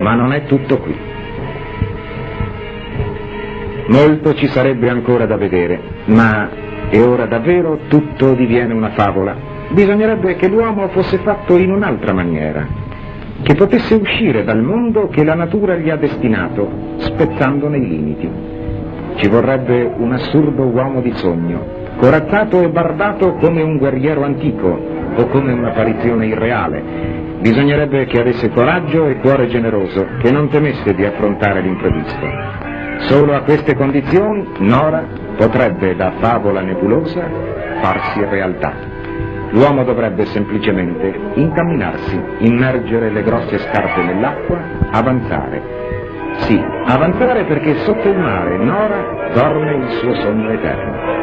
Ma non è tutto qui. Molto ci sarebbe ancora da vedere, ma e ora davvero tutto diviene una favola. Bisognerebbe che l'uomo fosse fatto in un'altra maniera, che potesse uscire dal mondo che la natura gli ha destinato, spezzandone i limiti. Ci vorrebbe un assurdo uomo di sogno, corazzato e bardato come un guerriero antico o come un'apparizione irreale. Bisognerebbe che avesse coraggio e cuore generoso, che non temesse di affrontare l'imprevisto. Solo a queste condizioni Nora potrebbe, da favola nebulosa, farsi realtà. L'uomo dovrebbe semplicemente incamminarsi, immergere le grosse scarpe nell'acqua, avanzare. Sì, avanzare, perché sotto il mare Nora dorme il suo sonno eterno.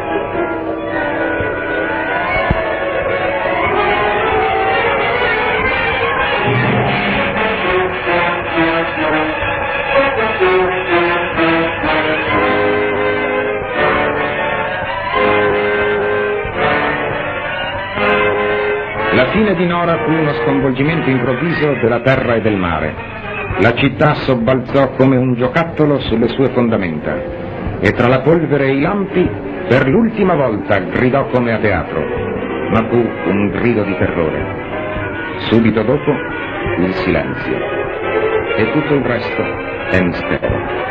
La fine di Nora fu uno sconvolgimento improvviso della terra e del mare. La città sobbalzò come un giocattolo sulle sue fondamenta e tra la polvere e i lampi per l'ultima volta gridò come a teatro, ma fu un grido di terrore. Subito dopo il silenzio e tutto il resto è mistero.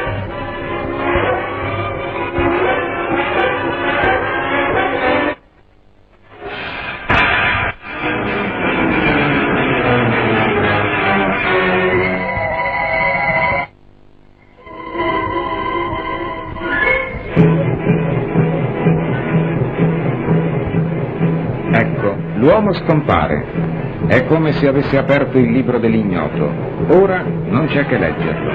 L'uomo scompare, è come se avesse aperto il libro dell'ignoto, ora non c'è che leggerlo.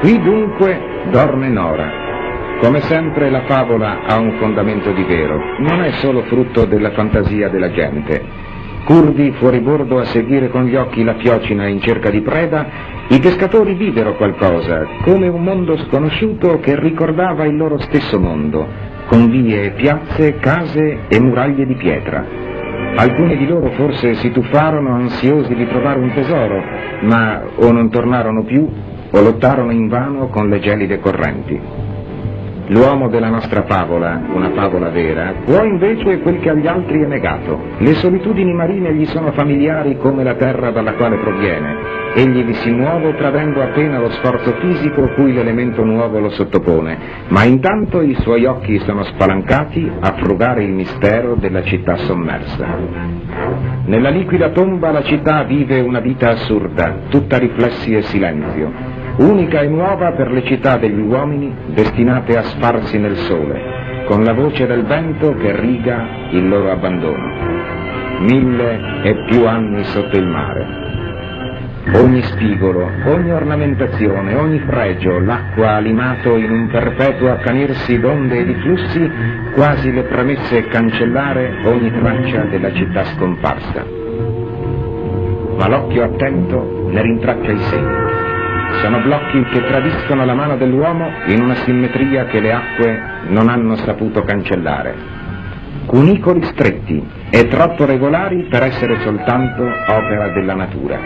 Qui dunque dorme Nora. Come sempre la favola ha un fondamento di vero, non è solo frutto della fantasia della gente. Curvi fuori bordo a seguire con gli occhi la fiocina in cerca di preda, i pescatori videro qualcosa, come un mondo sconosciuto che ricordava il loro stesso mondo, con vie e piazze, case e muraglie di pietra. Alcuni di loro forse si tuffarono ansiosi di trovare un tesoro, ma o non tornarono più o lottarono invano con le gelide correnti. L'uomo della nostra favola, una favola vera, può invece quel che agli altri è negato. Le solitudini marine gli sono familiari come la terra dalla quale proviene. Egli vi si muove tradendo appena lo sforzo fisico cui l'elemento nuovo lo sottopone, ma intanto i suoi occhi sono spalancati a frugare il mistero della città sommersa. Nella liquida tomba la città vive una vita assurda, tutta riflessi e silenzio. Unica e nuova per le città degli uomini destinate a sparsi nel sole, con la voce del vento che riga il loro abbandono. 1000 e più anni sotto il mare. Ogni spigolo, ogni ornamentazione, ogni fregio, l'acqua ha limato in un perpetuo accanirsi d'onde e di flussi, quasi le premesse cancellare ogni traccia della città scomparsa. Ma l'occhio attento ne rintraccia i segni. Sono blocchi che tradiscono la mano dell'uomo in una simmetria che le acque non hanno saputo cancellare. Cunicoli stretti e troppo regolari per essere soltanto opera della natura.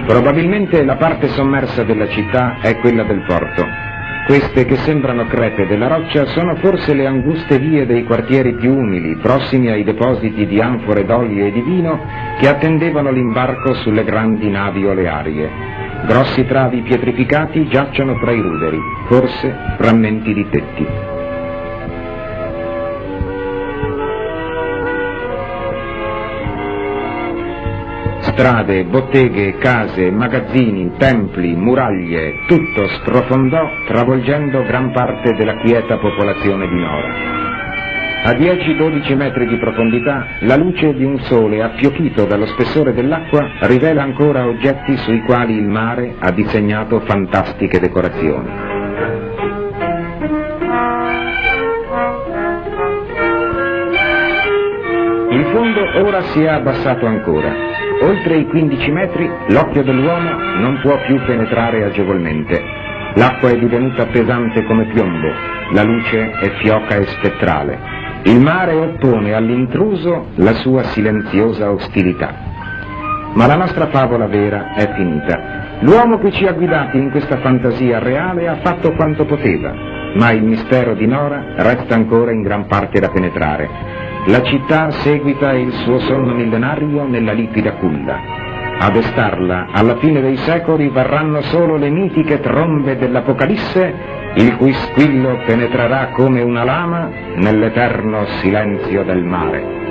Probabilmente la parte sommersa della città è quella del porto. Queste che sembrano crepe della roccia sono forse le anguste vie dei quartieri più umili, prossimi ai depositi di anfore d'olio e di vino che attendevano l'imbarco sulle grandi navi olearie. Grossi travi pietrificati giacciono tra i ruderi, forse frammenti di tetti. Strade, botteghe, case, magazzini, templi, muraglie, tutto sprofondò travolgendo gran parte della quieta popolazione di Nora. A 10-12 metri di profondità la luce di un sole appiochito dallo spessore dell'acqua rivela ancora oggetti sui quali il mare ha disegnato fantastiche decorazioni. Il fondo ora si è abbassato ancora. Oltre i 15 metri l'occhio dell'uomo non può più penetrare agevolmente. L'acqua è divenuta pesante come piombo, la luce è fioca e spettrale. Il mare oppone all'intruso la sua silenziosa ostilità. Ma la nostra favola vera è finita. L'uomo che ci ha guidati in questa fantasia reale ha fatto quanto poteva, ma il mistero di Nora resta ancora in gran parte da penetrare. La città seguita il suo sonno millenario nella liquida culla. A destarla, alla fine dei secoli, varranno solo le mitiche trombe dell'Apocalisse, il cui squillo penetrerà come una lama nell'eterno silenzio del mare.